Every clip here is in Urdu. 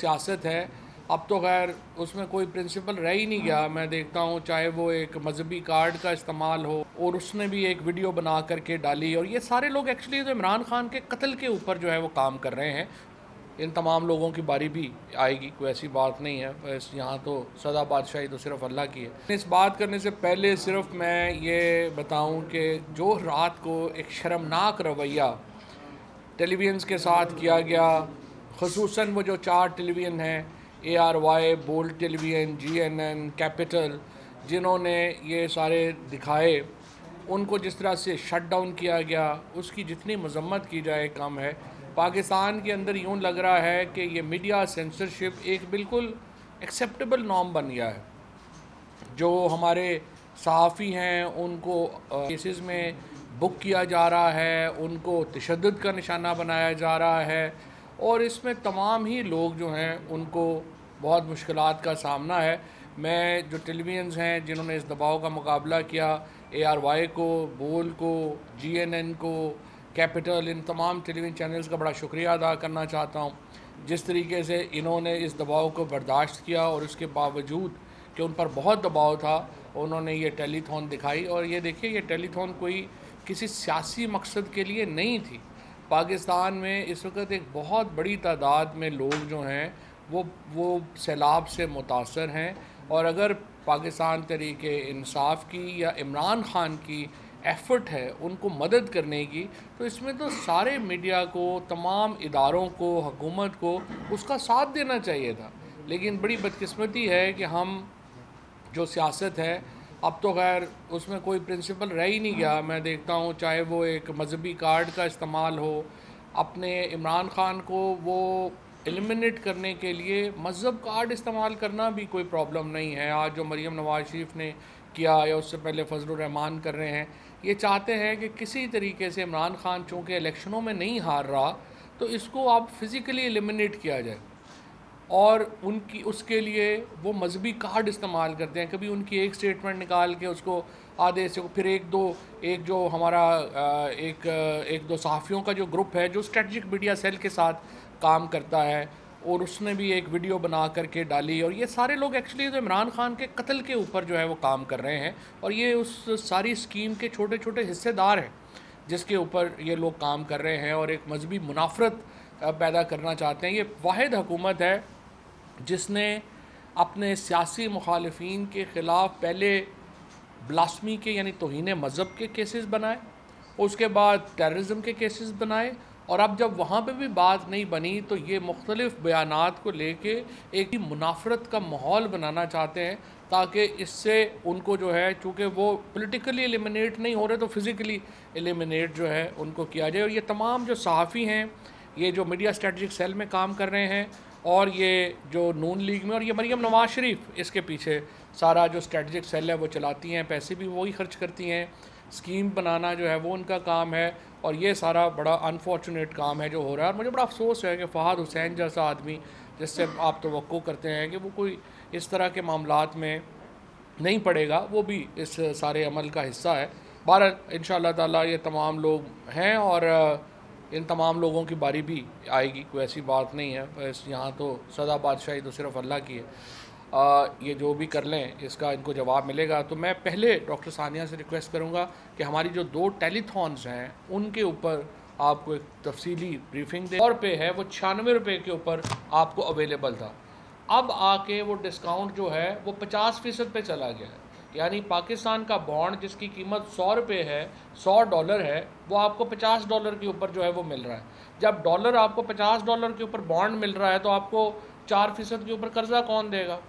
سیاست ہے اب تو خیر اس میں کوئی پرنسپل رہ ہی نہیں گیا. میں دیکھتا ہوں چاہے وہ ایک مذہبی کارڈ کا استعمال ہو اور اس نے بھی ایک ویڈیو بنا کر کے ڈالی, اور یہ سارے لوگ ایکچولی تو عمران خان کے قتل کے اوپر جو ہے وہ کام کر رہے ہیں. ان تمام لوگوں کی باری بھی آئے گی, کوئی ایسی بات نہیں ہے. بس یہاں تو سدا بادشاہی تو صرف اللہ کی ہے. اس بات کرنے سے پہلے صرف میں یہ بتاؤں کہ جو رات کو ایک شرمناک رویہ ٹیلی ویژنس کے ساتھ کیا گیا, خصوصاً وہ جو 4 ٹیلی ویژن ہیں, ARY, بولڈ ٹیلی ویژن, GNN, کیپٹل, جنہوں نے یہ سارے دکھائے, ان کو جس طرح سے شٹ ڈاؤن کیا گیا, اس کی جتنی مذمت کی جائے کم ہے. پاکستان کے اندر یوں لگ رہا ہے کہ یہ میڈیا سینسرشپ ایک بالکل ایکسیپٹیبل نارم بن گیا ہے. جو ہمارے صحافی ہیں ان کو کیسز میں بک کیا جا رہا ہے, ان کو تشدد کا نشانہ بنایا جا رہا ہے, اور اس میں تمام ہی لوگ جو ہیں ان کو بہت مشکلات کا سامنا ہے. میں جو ٹیلی ویژنز ہیں جنہوں نے اس دباؤ کا مقابلہ کیا, ARY کو, بول کو, GNN کو, کیپٹل, ان تمام ٹیلی ویژن چینلز کا بڑا شکریہ ادا کرنا چاہتا ہوں. جس طریقے سے انہوں نے اس دباؤ کو برداشت کیا, اور اس کے باوجود کہ ان پر بہت دباؤ تھا, انہوں نے یہ ٹیلی تھون دکھائی. اور یہ دیکھیے, یہ ٹیلی تھون کوئی کسی سیاسی مقصد کے لیے نہیں تھی. پاکستان میں اس وقت ایک بہت بڑی تعداد میں لوگ جو ہیں وہ سیلاب سے متاثر ہیں, اور اگر پاکستان تحریک انصاف کی یا عمران خان کی ایفرٹ ہے ان کو مدد کرنے کی, تو اس میں تو سارے میڈیا کو, تمام اداروں کو, حکومت کو اس کا ساتھ دینا چاہیے تھا. لیکن بڑی بدقسمتی ہے کہ ہم جو سیاست ہے اب تو خیر اس میں کوئی پرنسپل رہ ہی نہیں گیا. میں دیکھتا ہوں چاہے وہ ایک مذہبی کارڈ کا استعمال ہو, اپنے عمران خان کو وہ ایلیمنیٹ کرنے کے لیے مذہب کارڈ استعمال کرنا بھی کوئی پرابلم نہیں ہے. آج جو مریم نواز شریف نے کیا, یا اس سے پہلے فضل الرحمان کر رہے ہیں, یہ چاہتے ہیں کہ کسی طریقے سے عمران خان چونکہ الیکشنوں میں نہیں ہار رہا تو اس کو اب فزیکلی ایلیمنیٹ کیا جائے, اور اس کے لیے وہ مذہبی کارڈ استعمال کرتے ہیں. کبھی ان کی ایک سٹیٹمنٹ نکال کے اس کو آدھے سے پھر ایک جو ہمارا ایک دو صحافیوں کا جو گروپ ہے جو اسٹریٹجک میڈیا سیل کے ساتھ کام کرتا ہے, اور اس نے بھی ایک ویڈیو بنا کر کے ڈالی. اور یہ سارے لوگ ایکچولی تو عمران خان کے قتل کے اوپر جو ہے وہ کام کر رہے ہیں, اور یہ اس ساری اسکیم کے چھوٹے چھوٹے حصے دار ہیں جس کے اوپر یہ لوگ کام کر رہے ہیں, اور ایک مذہبی منافرت پیدا کرنا چاہتے ہیں. یہ واحد حکومت ہے جس نے اپنے سیاسی مخالفین کے خلاف پہلے بلاسمی کے یعنی توہین مذہب کے کیسز بنائے, اس کے بعد ٹیررزم کے کیسز بنائے, اور اب جب وہاں پہ بھی بات نہیں بنی تو یہ مختلف بیانات کو لے کے ایک منافرت کا ماحول بنانا چاہتے ہیں, تاکہ اس سے ان کو جو ہے, چونکہ وہ پولیٹیکلی ایلیمنیٹ نہیں ہو رہے تو فزیکلی ایلیمنیٹ جو ہے ان کو کیا جائے. اور یہ تمام جو صحافی ہیں, یہ جو میڈیا اسٹریٹجک سیل میں کام کر رہے ہیں, اور یہ جو نون لیگ میں, اور یہ مریم نواز شریف اس کے پیچھے سارا جو اسٹریٹجک سیل ہے وہ چلاتی ہیں, پیسے بھی وہی خرچ کرتی ہیں, اسکیم بنانا جو ہے وہ ان کا کام ہے. اور یہ سارا بڑا انفارچونیٹ کام ہے جو ہو رہا ہے. اور مجھے بڑا افسوس ہے کہ فہد حسین جیسا آدمی, جس سے آپ توقع کرتے ہیں کہ وہ کوئی اس طرح کے معاملات میں نہیں پڑے گا, وہ بھی اس سارے عمل کا حصہ ہے. بہرحال انشاءاللہ تعالیٰ یہ تمام لوگ ہیں, اور ان تمام لوگوں کی باری بھی آئے گی, کوئی ایسی بات نہیں ہے. بس یہاں تو سدا بادشاہی تو صرف اللہ کی ہے. یہ جو بھی کر لیں اس کا ان کو جواب ملے گا. تو میں پہلے ڈاکٹر ثانیہ سے ریکویسٹ کروں گا کہ ہماری جو 2 ٹیلی تھونز ہیں ان کے اوپر آپ کو ایک تفصیلی بریفنگ دے. اور پہ ہے وہ 96 روپے کے اوپر آپ کو اویلیبل تھا, اب آ کے وہ ڈسکاؤنٹ جو ہے وہ 50% پہ چلا گیا ہے. یعنی پاکستان کا بانڈ جس کی قیمت $100 ہے, $100 ہے, وہ آپ کو $50 کے اوپر جو ہے وہ مل رہا ہے. جب ڈالر آپ کو $50 کے اوپر بانڈ مل رہا ہے تو آپ کو 4% کے اوپر قرضہ کون دے گا؟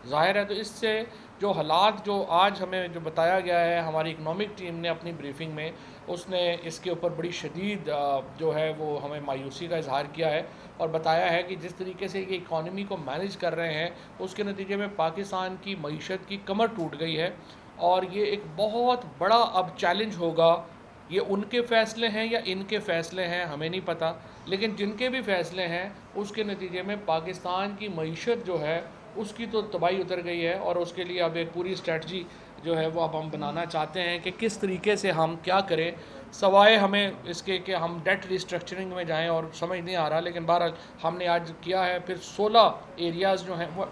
ظاہر ہے. تو اس سے جو حالات جو آج ہمیں جو بتایا گیا ہے, ہماری اکنامک ٹیم نے اپنی بریفنگ میں اس نے اس کے اوپر بڑی شدید جو ہے وہ ہمیں مایوسی کا اظہار کیا ہے, اور بتایا ہے کہ جس طریقے سے یہ اکانومی کو مینیج کر رہے ہیں اس کے نتیجے میں پاکستان کی معیشت کی کمر ٹوٹ گئی ہے, اور یہ ایک بہت بڑا اب چیلنج ہوگا. یہ ان کے فیصلے ہیں یا ان کے فیصلے ہیں ہمیں نہیں پتہ, لیکن جن کے بھی فیصلے ہیں اس کے نتیجے میں پاکستان کی معیشت جو ہے اس کی تو تباہی اتر گئی ہے, اور اس کے لیے اب ایک پوری اسٹریٹجی جو ہے وہ اب ہم بنانا چاہتے ہیں کہ کس طریقے سے ہم کیا کریں، سوائے ہمیں اس کے کہ ہم ڈیٹ ریسٹرکچرنگ میں جائیں، اور سمجھ نہیں آ رہا، لیکن بہرحال ہم نے آج کیا ہے. پھر 16 ایریاز جو ہیں وہ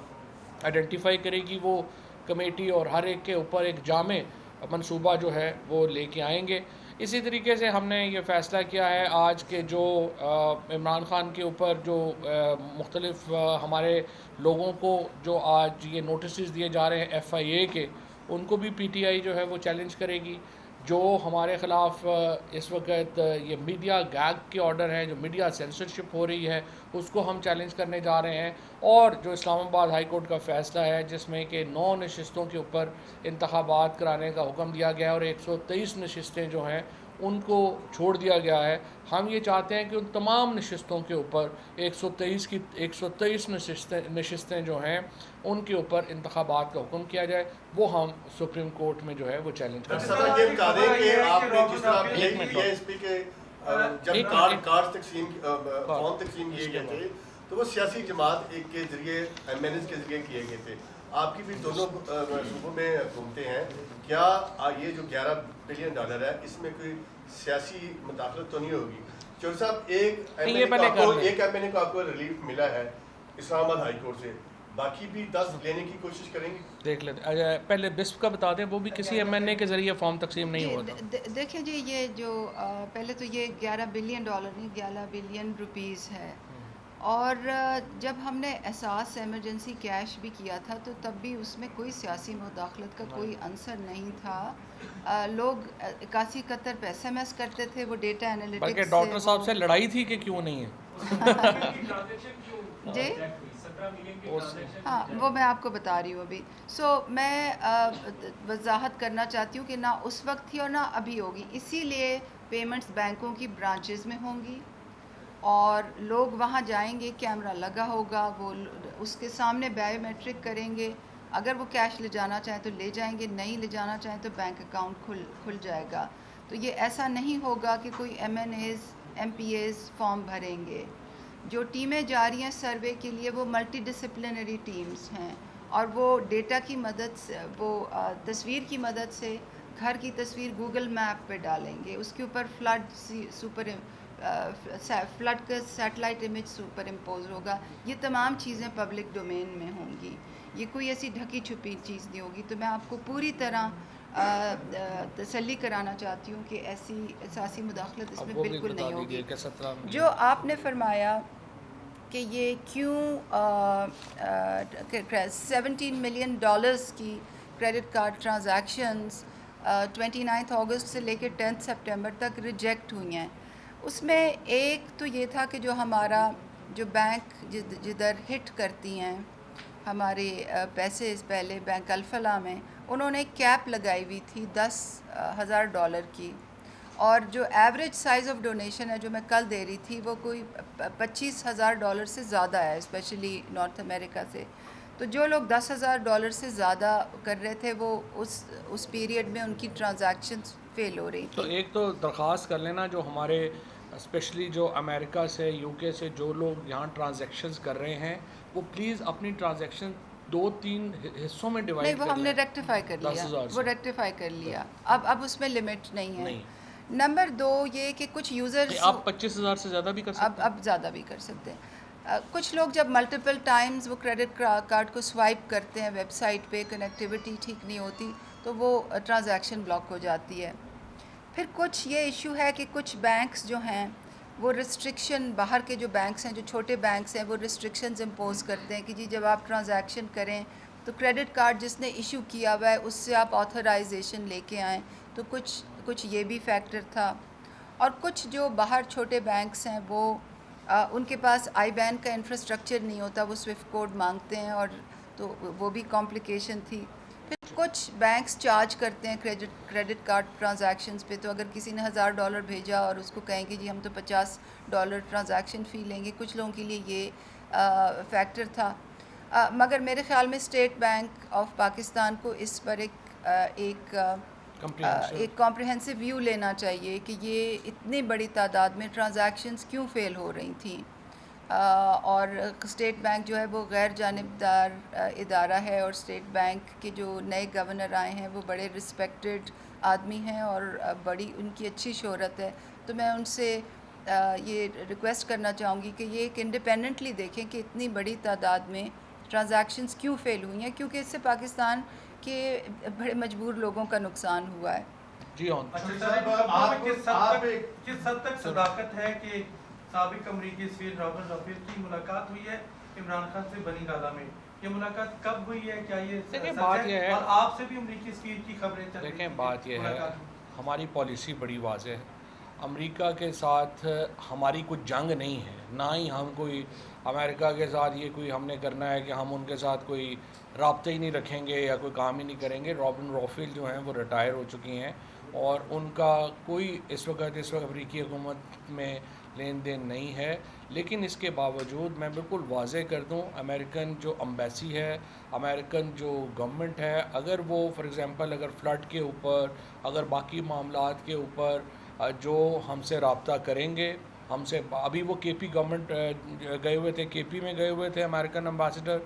آئیڈینٹیفائی کرے گی وہ کمیٹی، اور ہر ایک کے اوپر ایک جامع منصوبہ جو ہے وہ لے کے آئیں گے. اسی طریقے سے ہم نے یہ فیصلہ کیا ہے آج کے جو عمران خان کے اوپر جو مختلف ہمارے لوگوں کو جو آج یہ نوٹسز دیے جا رہے ہیں FIA کے، ان کو بھی PTI جو ہے وہ چیلنج کرے گی. جو ہمارے خلاف اس وقت یہ میڈیا گیگ کے آرڈر ہیں، جو میڈیا سینسرشپ ہو رہی ہے، اس کو ہم چیلنج کرنے جا رہے ہیں. اور جو اسلام آباد ہائی کورٹ کا فیصلہ ہے جس میں کہ 9 نشستوں کے اوپر انتخابات کرانے کا حکم دیا گیا ہے اور 123 نشستیں جو ہیں ان کو چھوڑ دیا گیا ہے، ہم یہ چاہتے ہیں کہ ان تمام نشستوں کے اوپر 123 نشستیں جو ہیں ان کے اوپر انتخابات کا حکم کیا جائے. وہ ہم سپریم کورٹ میں جو ہے وہ چیلنج کریں. یہ بتا دیں کہ آپ نے جس طرح اس پہ کہ جب کارڈ تقسیم فارم تقسیم کیے گئے تھے تو وہ سیاسی جماعت ایک کے ذریعے MNS کے ذریعے کیے گئے تھے. آپ کی بھی دونوں صوبوں میں گھومتے ہیں، کیا یہ جو $11 بلین ہے اس میں کوئی سیاسی مداخلت تو نہیں ہوگی؟ چور صاحب ایک MNA کو آپ کو ریلیف ملا ہے اسلام آباد ہائی کورٹ سے، باقی بھی 10 لینے کی کوشش کریں گے؟ دیکھ لیتے پہلے بسپ کا بتا دیں، وہ بھی کسی MNA کے ذریعے فارم تقسیم نہیں ہوا تھا. دیکھیں جی، یہ جو پہلے تو یہ $11 بلین نہیں، $11 بلین روپیز ہے. اور جب ہم نے احساس ایمرجنسی کیش بھی کیا تھا تو تب بھی اس میں کوئی سیاسی مداخلت کا کوئی عنصر نہیں تھا. لوگ 81 پہ SMS کرتے تھے، وہ ڈیٹا انالیٹکس بلکہ ڈاکٹر صاحب سے لڑائی تھی کہ کیوں نہیں ہے. جی ہاں، وہ میں آپ کو بتا رہی ہوں ابھی. میں وضاحت کرنا چاہتی ہوں کہ نہ اس وقت تھی اور نہ ابھی ہوگی. اسی لیے پیمنٹس بینکوں کی برانچز میں ہوں گی اور لوگ وہاں جائیں گے، کیمرہ لگا ہوگا، وہ اس کے سامنے بایو میٹرک کریں گے. اگر وہ کیش لے جانا چاہیں تو لے جائیں گے، نہیں لے جانا چاہیں تو بینک اکاؤنٹ کھل جائے گا. تو یہ ایسا نہیں ہوگا کہ کوئی MNAs MPAs فارم بھریں گے. جو ٹیمیں جا رہی ہیں سروے کے لیے وہ ملٹی ڈسپلنری ٹیمز ہیں، اور وہ ڈیٹا کی مدد سے، وہ تصویر کی مدد سے گھر کی تصویر گوگل میپ پہ ڈالیں گے، اس کے اوپر فلڈ کا سیٹلائٹ امیج سپر امپوز ہوگا. یہ تمام چیزیں پبلک ڈومین میں ہوں گی، یہ کوئی ایسی ڈھکی چھپی چیز نہیں ہوگی. تو میں آپ کو پوری طرح تسلی کرانا چاہتی ہوں کہ ایسی سیاسی مداخلت اس میں بالکل نہیں ہوگی. جو آپ نے فرمایا کہ یہ کیوں $17 ملین کی کریڈٹ کارڈ ٹرانزیکشنز 29 اگست سے لے کے 10 سپٹمبر تک ریجیکٹ ہوئی ہیں، اس میں ایک تو یہ تھا کہ جو ہمارا جو بینک جدھر ہٹ کرتی ہیں ہمارے پیسے، اس پہلے بینک الفلاح میں انہوں نے کیپ لگائی ہوئی تھی $10,000 کی، اور جو ایوریج سائز آف ڈونیشن ہے جو میں کل دے رہی تھی وہ کوئی $25,000 سے زیادہ ہے، اسپیشلی نارتھ امریکہ سے. تو جو لوگ $10,000 سے زیادہ کر رہے تھے وہ اس پیریڈ میں ان کی ٹرانزیکشنز فیل ہو رہی تھی. تو ایک تو درخواست کر لینا جو ہمارے اسپیشلی جو امریکہ سے UK سے جو لوگ یہاں ٹرانزیکشنز کر رہے ہیں وہ پلیز اپنی ٹرانزیکشن 2-3 حصوں میں ڈیوائڈ نہیں، وہ ہم نے ریکٹیفائی کر لیا، وہ ریکٹیفائی کر لیا. اب اس میں لمٹ نہیں ہے. نمبر 2 یہ کہ کچھ یوزرز آپ 25,000 سے زیادہ بھی کر سکتے ہیں، اب زیادہ بھی کر سکتے ہیں. کچھ لوگ جب ملٹیپل ٹائمز وہ کریڈٹ کارڈ کو سوائپ کرتے ہیں ویب سائٹ پہ، کنیکٹیوٹی ٹھیک نہیں ہوتی تو وہ ٹرانزیکشن بلاک ہو جاتی ہے. پھر کچھ یہ ایشو ہے کہ کچھ بینکس جو ہیں وہ ریسٹرکشن، باہر کے جو بینکس ہیں، جو چھوٹے بینکس ہیں، وہ ریسٹرکشنز امپوز کرتے ہیں کہ جی جب آپ ٹرانزیکشن کریں تو کریڈٹ کارڈ جس نے ایشو کیا ہوا ہے اس سے آپ آتھرائزیشن لے کے آئیں. تو کچھ یہ بھی فیکٹر تھا. اور کچھ جو باہر چھوٹے بینکس ہیں وہ ان کے پاس IBAN کا انفراسٹرکچر نہیں ہوتا، وہ سوئفٹ کوڈ مانگتے ہیں، اور تو وہ بھی کمپلیکیشن تھی. پھر کچھ بینکس چارج کرتے ہیں کریڈٹ کارڈ ٹرانزیکشنز پہ. تو اگر کسی نے $1,000 بھیجا اور اس کو کہیں کہ جی ہم تو $50 ٹرانزیکشن فی لیں گے، کچھ لوگوں کے لیے یہ فیکٹر تھا. مگر میرے خیال میں اسٹیٹ بینک آف پاکستان کو اس پر ایک کمپریہنسو ویو لینا چاہیے کہ یہ اتنی بڑی تعداد میں ٹرانزیکشنز کیوں فیل ہو رہی تھیں. اور اسٹیٹ بینک جو ہے وہ غیر جانبدار ادارہ ہے، اور اسٹیٹ بینک کے جو نئے گورنر آئے ہیں وہ بڑے رسپیکٹڈ آدمی ہیں اور بڑی ان کی اچھی شہرت ہے. تو میں ان سے یہ ریکویسٹ کرنا چاہوں گی کہ یہ ایک انڈیپینڈنٹلی دیکھیں کہ اتنی بڑی تعداد میں ٹرانزیکشنز کیوں فیل ہوئی ہیں، کیونکہ اس سے پاکستان کے بڑے مجبور لوگوں کا نقصان ہوا ہے. جی ہاں. کس حد تک صداقت ہے کہ سابق امریکی سفیر رابن رافیل کی ملاقات ہوئی ہے عمران خان سے بنی گالہ میں؟ یہ ملاقات کب ہوئی ہے؟ کیا یہ سچ ہے؟ اور آپ سے بھی امریکی سفیر کی خبریں چل رہی ہیں؟ دیکھیں بات یہ ہے، ہماری پالیسی بڑی واضح ہے. امریکہ کے ساتھ ہماری کوئی جنگ نہیں ہے، نہ ہی ہم کوئی امریکہ کے ساتھ یہ کوئی ہم نے کرنا ہے کہ ہم ان کے ساتھ کوئی رابطہ ہی نہیں رکھیں گے یا کوئی کام ہی نہیں کریں گے. رابن رافیل جو ہیں وہ ریٹائر ہو چکی ہیں اور ان کا کوئی اس وقت امریکی حکومت میں لین دین نہیں ہے. لیکن اس کے باوجود میں بالکل واضح کر دوں، امریکن جو امبیسی ہے، امریکن جو گورنمنٹ ہے، اگر وہ فار ایگزامپل اگر فلڈ کے اوپر، اگر باقی معاملات کے اوپر جو ہم سے رابطہ کریں گے، ہم سے ابھی وہ کے پی گورنمنٹ گئے ہوئے تھے، کے پی میں گئے ہوئے تھے امریکن امبیسڈر،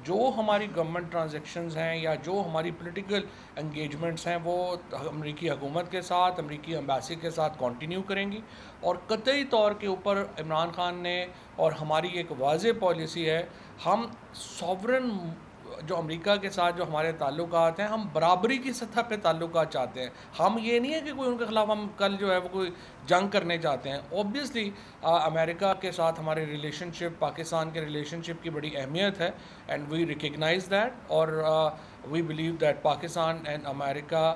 جو ہماری گورنمنٹ ٹرانزیکشنز ہیں یا جو ہماری پولیٹیکل انگیجمنٹس ہیں وہ امریکی حکومت کے ساتھ، امریکی امبیسی کے ساتھ کنٹینیو کریں گی. اور قطعی طور کے اوپر عمران خان نے اور ہماری ایک واضح پالیسی ہے، ہم سوورن جو امریکہ کے ساتھ جو ہمارے تعلقات ہیں، ہم برابری کی سطح پہ تعلقات چاہتے ہیں. ہم یہ نہیں ہے کہ کوئی ان کے خلاف ہم کل جو ہے وہ کوئی جنگ کرنے چاہتے ہیں. اوبویسلی امریکہ کے ساتھ ہمارے ریلیشن شپ، پاکستان کے ریلیشن شپ کی بڑی اہمیت ہے، اینڈ وی ریکگنائز دیٹ، اور we believe that Pakistan and امریکہ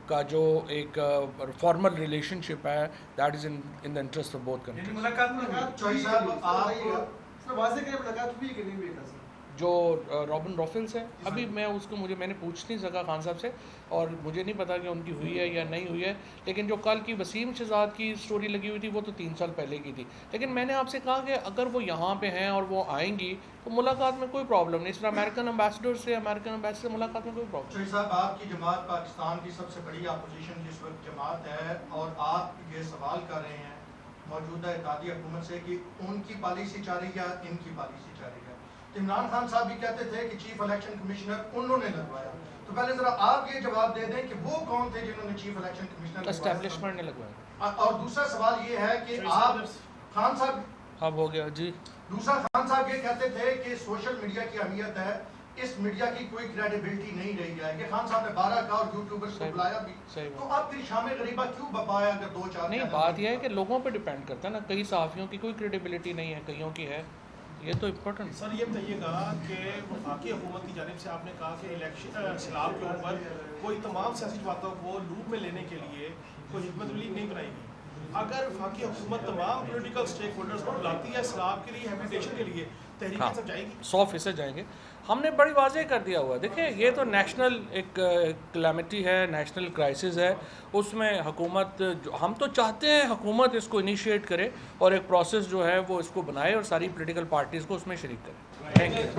کا جو ایک فارمل ریلیشن شپ ہے، that is in the interest of both countries. جو رابن رافیل سے ابھی میں اس کو میں نے پوچھ نہیں سکا خان صاحب سے، اور مجھے نہیں پتا کہ ان کی ہوئی ہے یا نہیں ہوئی ہے. لیکن جو کل کی وسیم شہزاد کی سٹوری لگی ہوئی تھی وہ تو 3 سال پہلے کی تھی. لیکن میں نے آپ سے کہا کہ اگر وہ یہاں پہ ہیں اور وہ آئیں گی تو ملاقات میں کوئی پرابلم نہیں. اس طرح امریکن امبیسڈر سے ملاقات میں کوئی پرابلم نہیں. صاحب آپ کی جماعت پاکستان کی سب سے بڑی اپوزیشن کی اس وقت جماعت ہے، اور آپ یہ سوال کر رہے ہیں موجودہ اتحادی حکومت سے کہ ان کی پالیسی چاہ رہی ہے یا ان کی پالیسی چاہ رہی ہے. عمران خان صاحب بھی کہتے تھے کہ چیف الیکشن کمشنر انہوں نے لگوایا. تو پہلے ذرا آپ یہ جواب دے دیں کہ وہ کون تھے جنہوں نے چیف الیکشن کمشنر اسٹیبلشمنٹ نے لگوایا. اور دوسرا سوال یہ ہے کہ آپ خان صاحب اب ہو گیا جی. دوسرا خان صاحب یہ کہتے تھے کہ سوشل میڈیا کی اہمیت ہے، اس میڈیا کی کوئی کریڈیبلٹی نہیں رہی ہے. یہ خان صاحب نے 12 کا اور یوٹیوبرز کو بلایا بھی. تو اب پھر شام غریبہ کیوں بپایا اگر 2-4 نہیں؟ بات یہ ہے کہ لوگوں پہ ڈیپینڈ کرتا ہے نا. کئی صحافیوں کی کوئی کریڈیبلٹی نہیں ہے، کئیوں کی ہے. یہ تو امپورٹنٹ. سر یہ بتائیے گا کہ وفاقی حکومت کی جانب سے آپ نے کہا کہ الیکشن انقلاب کے اوپر کوئی تمام سیاسی جماعتوں کو لوپ میں لینے کے لیے کوئی حکمت عملی نہیں بنائی گئی. اگر وفاقی حکومت تمام پولیٹیکل اسٹیک ہولڈرز کو بلاتی ہے انقلاب کے لیے، ہیبیٹیشن کے لیے، تحریک سب جائے گی؟ 100% جائیں گے. ہم نے بڑی واضح کر دیا ہوا ہے. دیکھیں یہ تو نیشنل ایک کلیمٹی ہے، نیشنل کرائسس ہے. اس میں حکومت ہم تو چاہتے ہیں حکومت اس کو انیشیٹ کرے اور ایک پروسیس جو ہے وہ اس کو بنائے اور ساری پولیٹیکل پارٹیز کو اس میں شریک کرے. Thank you.